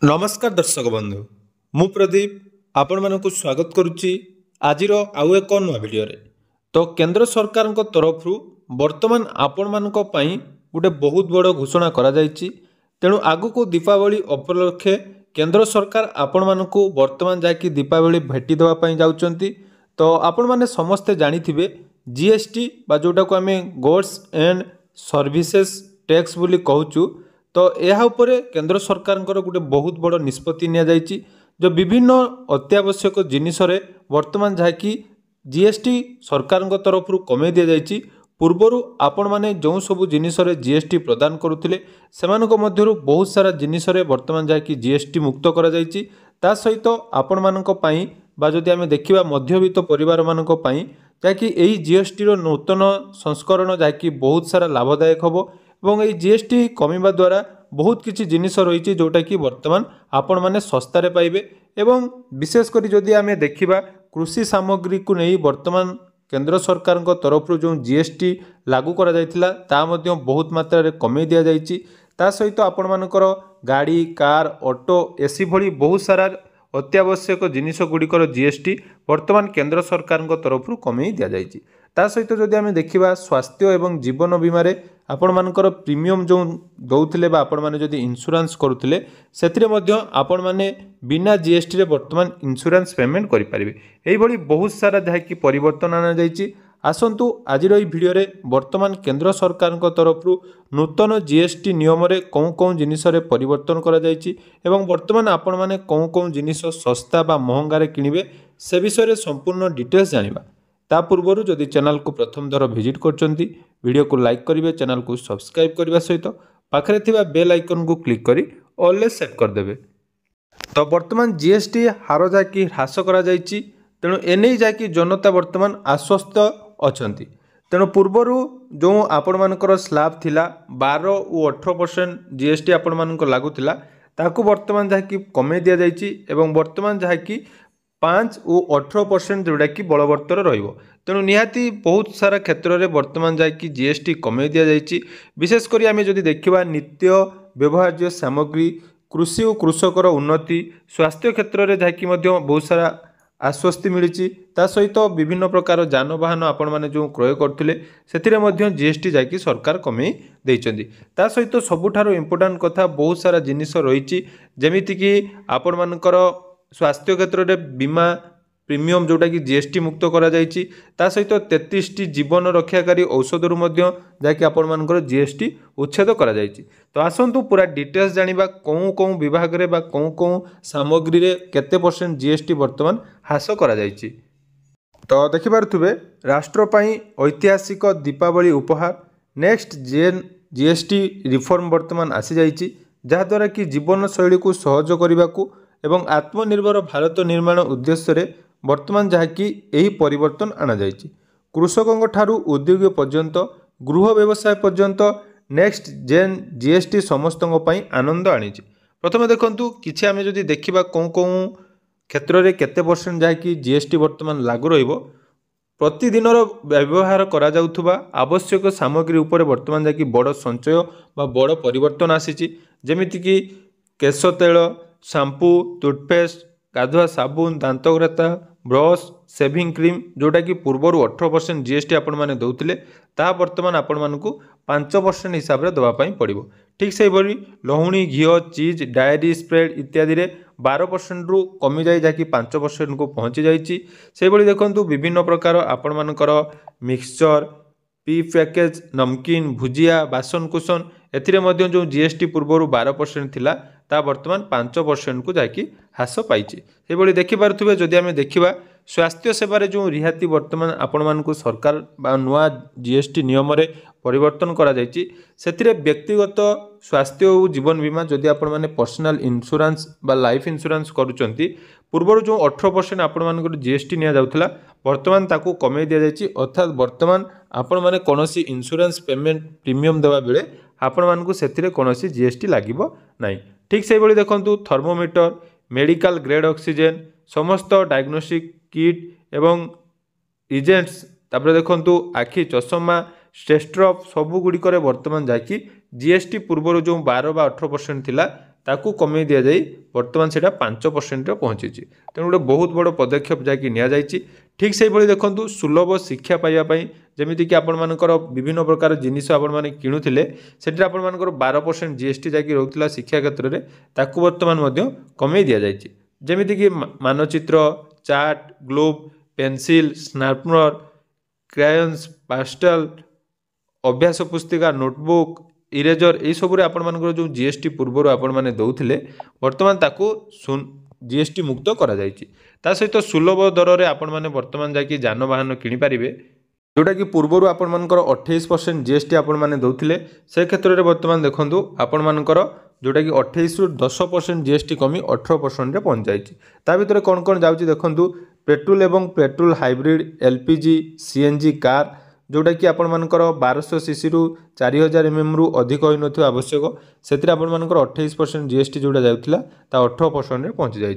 नमस्कार दर्शक बंधु मु प्रदीप आपण मानक स्वागत करुच्ची आज आउ एक नुआ भिडियो तो केंद्र सरकार तरफ वर्तमान आपण मानक पई गोटे बहुत बड़ घोषणा करा जायछि। तेणु आगु दीपावली उपलक्षे केंद्र सरकार आपण मानक वर्तमान जाकि दीपावली भेटी देवा पई जाउचंती। तो आपण माने समस्ते जानिथिबे जीएसटी बा जोटा को आमे गुड्स एंड सर्विसेज टैक्स बोली कहूचु। तो यह उपरे केंद्र सरकार गोटे बहुत बड़ निष्पत्ति निया जायछि जो विभिन्न अत्यावश्यक जिनिस रे वर्तमान जहाँकि जीएसटी सरकार तरफ कमे दि जायछि। पूर्वर आपण माने जो सबु जिनिस रे जीएसटी प्रदान करुथिले सेमानक मध्यरु बहुत सारा जिनिस रे वर्तमान जहाँकि जीएसटी मुक्त करा जायछि। ता सहित आपण मानक पई बा जदि आमे देखिबा मध्यवित्त परिवार मानक पई जहाँकि एही जीएसटी रो नूतन संस्करण जहाँकि बहुत सारा लाभदायक हबो एवं ये जीएसटी कमिबा द्वारा बहुत किछि जिनिस रही जोटा कि वर्तमान आपण माने सस्तारे पाइबे। एवं विशेषकर जदि आमे देखिबा कृषि सामग्री को नहीं वर्तमान केंद्र सरकार तरफ जो जीएसटी लागू करा जायतिला ता मध्य बहुत मात्रा रे कमे दिया जायछि। ता सहित आपण मानकर गाड़ी कार ऑटो एसी भली बहुत सारा अत्यावश्यक जिनिस गुड़िकर जीएसटी वर्तमान केंद्र सरकार तरफ कमे दिया जायछि। ता सहित जदि आमे देखिबा स्वास्थ्य एवं जीवन बीमा आपण मानकर प्रीमियम जो दौथिले बा आपण माने जदि इंश्योरेंस करुथिले सेथिरे मध्य आपण माने बिना जीएसटी रे वर्तमान इंश्योरेंस पेमेंट करि परिबे। एही भली बहुत सारा जहाँकि परिवर्तन आना जायछि। आसंतु आज एही भिडियो रे वर्तमान केंद्र सरकार तरफ नूतन जीएसटी नियम रे कौन कौन जिनिस रे परिवर्तन करा जायछि एवं वर्तमान आपण माने कौन कौन जिनिस सस्ता बा महंगा रे किनिबे से विषय रे संपूर्ण डिटेल्स जानिबा। ता पूर्व जदि चैनल को प्रथम थर विजिट करचंती वीडियो को लाइक करिवे, चैनल को सब्सक्राइब करबा सहित पाखरे थिबा बेल आइकन को क्लिक करी ऑल सेट कर देबे। तो वर्तमान जीएसटी हार जाकि ह्रास करा जायछि। तेणु एने जाकि जनता वर्तमान आश्वस्त अछंती। तेणु पूर्वर जो आपण मानकर स्लैब थिला 12 और 18% जीएसटी आपण मानक लागू थिला ताकू वर्तमान जाकि कमे दिया जायछि एवं वर्तमान जाकि 5 और 18% जोड़ा कि बलवर्तर रहिबो। तेणु निहाती बहुत सारा क्षेत्र में वर्तमान जाकि जीएसटी कमे दिया जायछि। विशेष करी आमे जदि देखिबा नित्य व्यवहार्य सामग्री, कृषि और कृषकर उन्नति, स्वास्थ्य क्षेत्र में जाकि मध्य बहुत सारा आश्वस्ति मिली। ता सहित विभिन्न प्रकार जानवाहन आपण माने जो क्रय करथिले सेथिरे मध्य जीएसटी जाकि सरकार कमे देइचंदी। ता सहित सबुठारो इंपोर्टेंट कथा बहुत सारा जिनिस रहिछि जेमिति कि आपण मानकर स्वास्थ्य क्षेत्र में बीमा प्रीमियम जोटा कि जीएसटी मुक्त करा जायछि। ता सहित 33टी जीवन रक्षाकारी औषधरु मध्य जाकि आपण मानकर जीएसटी उच्छेद करा जायछि। तो आसंतु पूरा डिटेल्स जानिबा कोन कोन विभाग रे बा कोन कोन सामग्री रे केते परसेंट जीएसटी वर्तमान ह्रास करा जायछि। तो देखि पारुथुबे राष्ट्र पई ऐतिहासिक दीपावली उपहार नेक्स्ट जेन जीएसटी रिफॉर्म वर्तमान आसी जायछि जहा द्वारा कि जीवन शैली को सहज करबाकू एवं आत्मनिर्भर भारत निर्माण उद्देश्य रे वर्तमान जहाँकि यही परिवर्तन आना जायछि। कृषकों ठारू उद्योग पर्यंत गृह व्यवसाय पर्यंत नेक्स्ट जेन जीएसटी समस्त आनंद आनीछि। प्रथम देखंतु किछि आमे जदि देखिबा कोन कोन क्षेत्र रे केते परसेंट जहाँकि जीएसटी वर्तमान लागू रहिबो। प्रतिदिन व्यवहार करा जाउथुबा आवश्यक सामग्री उपरे वर्तमान जहाँकि बड़ संचय बा बड़ परिवर्तन आसीछि। जेमिति कि केश तेल, शैम्पू, टूथपेस्ट, गाधुआ साबुन, दांतग्राता, ब्रश, सेविंग क्रीम जोटा कि पूर्वर 18% जीएसटी आपण माने दउथिले ता वर्तमान आपण मानकू 5% हिसाब रे दवा पई पड़िबो। ठीक से भली लहुणी, घिओ, चीज, डायरी, स्प्रेड इत्यादि रे 12% रु कमी जाय जाकि 5% को पहुंची जायछि। से भली देखंतु विभिन्न प्रकार आपण मानकर मिक्सचर, पी पैकेज, नमकीन, भुजिया, बासन कुसन एथिरे मध्य जो जीएसटी पूर्वर 12% थिला ता वर्तमान 5% को जाकि ह्रास पाइछि। से भली देखि पारुथुबे जदि आमे देखिबा स्वास्थ्य सेवा जो रिहाती वर्तमान आपण मानकू सरकार बा नुआ जीएसटी नियम रे परिवर्तन करा जायछि। सेथिरे व्यक्तिगत स्वास्थ्य और जीवन बीमा जदि आपण माने पर्सनल इंश्योरेंस बा लाइफ इंश्योरेंस करूचंती पूर्वर जो 18% आपण मानकर जीएसटी निया जाउथला वर्तमान ताकू कमे दिया जायछि। अर्थात वर्तमान आपण माने कोनोसी इंश्योरेंस पेमेंट प्रीमियम देवा बेले आपण मानकू सेथिरे कोनोसी जीएसटी लागिबो नाही। ठीक से भली देखंतु थर्मोमीटर, मेडिकल ग्रेड ऑक्सीजन, समस्त डायग्नोस्टिक किट एवं एजेंट्स तापर देखंतु आखि चश्मा, स्टेस्ट्रप सबु गुड़िक वर्तमान जाकि जीएसटी पूर्वर जो 12 बा 18% थिला ताकू कमे दिया जाई बर्तमान से 5% पहुँची। तेणु गोटे बहुत बड़ पदक्षेप जहाँकि नि ठीक से भाई देखो सुलभ शिक्षा पाइबापी जमीक आपर विभिन्न प्रकार जिनिस आपने किणुले से 12% जीएसटी जहाँकि रोला शिक्षा क्षेत्र में ताकू बर्तमान कमे दि जाए जमीक मानचित्र चार्ट ग्लोब पेंसिल स्नापनर क्रायन्स पास्टेल अभ्यास पुस्तिका नोटबुक इरेजर यही सब जो जीएसटी पूर्वर आपने दौले बर्तमान ताकू जीएसटी मुक्त करा ता सहित सुलभ दर में आपण मैंने बर्तमान जाकि जानवाहन किनीपारे जोटा कि पूर्वर आपर 28% जीएसटी आपण मैंने दौले से क्षेत्र में बर्तमान देखूँ आपण मानकर जोटा कि 28 रु 10% जीएसटी कमी 18% पहुँच जाए भितर कौन कौन जाऊँगी देखूँ पेट्रोल एवं petrol hybrid LPG CNG car जोटा कि आपण मानकर 1200 सीसी रु 4000 mm रु अधिक होई नथिबा आवश्यक से आपण मानकर 28% जीएसटी जोटा जाउथिला ता 18% रे पहुँच जाए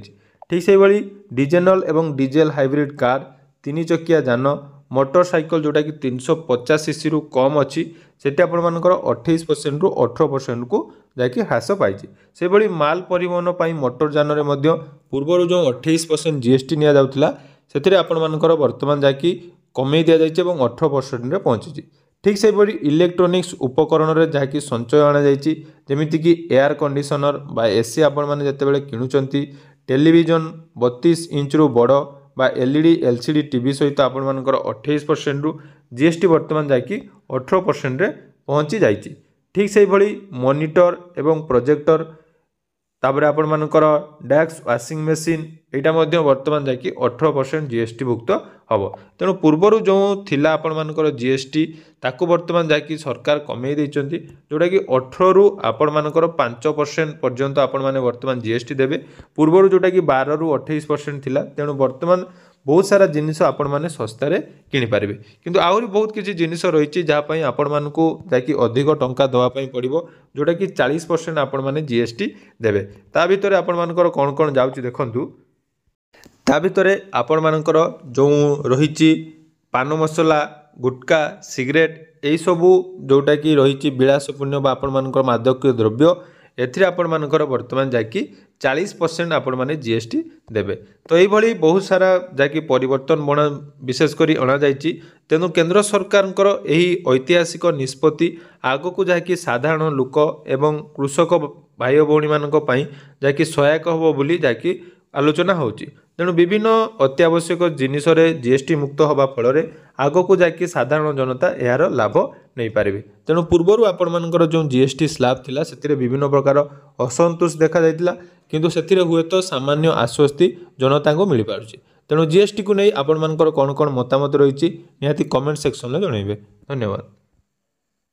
ठीक से भाई डीजेल एवं डीजेल हाइब्रिड कार 3 चकिया जान मोटरसाइकल जोटा कि 350 सीसी रु कम अच्छी से आपण मानकर 28% रु 18% को जाकि ह्रास पाई से भाई माल परिवहन पर मोटर जान में पूर्वर जो 28% जीएसटी नि जाउथिला सेथिरे आपण मानकर वर्तमान जाकि कमे दि जाए 18% रे पहुँची ठीक से भाई इलेक्ट्रोनिक्स उपकरण रे जहाँकि संचय अणा जमीक एयर कंडीशनर बा एसी आपण मैंने जितेबाला किणुचंती टेलीविजन 32 इंच रु बड़ बा एलईडी एलसीडी टीवी सहित आपण मानकर 28% रु जीएसटी वर्तमान जाकि 18% रे पहुँची जाए ठीक से भाई मॉनिटर एवं प्रोजेक्टर तापर आपण मानकर डेस्क वाशिंग मशीन यहाँ वर्तमान जाकि 18% जीएसटी भुक्त हम तेणु पूर्वर जो थिला आपण मानकर जीएसटी ताकू वर्तमान जाकि सरकार कमे देइचंती जोटा कि 18 रु आपण मानकर 5% पर्यंत आपण माने वर्तमान जीएसटी देबे पूर्वर जोटा कि 12 रु 28% थिला तेणु वर्तमान बहुत सारा जिनिस आपण माने सस्तार किनि पारिबे किंतु आहुरी बहुत किसी जिनिस रही जहाँपाई आपण मानकू जाकि अधिक टंका दवापाई पड़िबो जोटा कि 40% आपण माने जीएसटी देबे ता भितर आपण मानकर कौन कौन जाउची देखंतु ता भितर आपण मानकर जो रही पान मसला गुटका सिगरेट यही सबू जोटा कि रही विलासपूर्ण आपण मानकर मादक द्रव्य एथिरे आपण मानकर वर्तमान जाकि 40% आपण माने जीएसटी देबे तो यही बहुत सारा जाकि परिवर्तन बना विशेषकर अणा जाइछि तेणु केंद्र सरकारଙ୍କର ଏହି ऐतिहासिक निष्पत्ति आगको जाकि साधारण लोक एवं कृषक भाई भौणी मानक पई जाकि सहायक होबो बोली जाकि आलोचना होची तेणु विभिन्न अत्यावश्यक जिनिस रे जीएसटी मुक्त होबा फल आगको जाकि साधारण जनता यार लाभ नहीं पारे तेणु पूर्वर आपण मानकर जो जीएसटी स्लैब थिला सेतिरे विभिन्न प्रकार असंतोष देखा जाइतिला किंतु सेतिरे हुए तो सामान्य आश्वस्ति जनता को मिल पारुछि तेणु जीएसटी को नहीं आपण मानकर कौन कौन मतामत रही निहाती कमेंट सेक्शन में जनइबे धन्यवाद।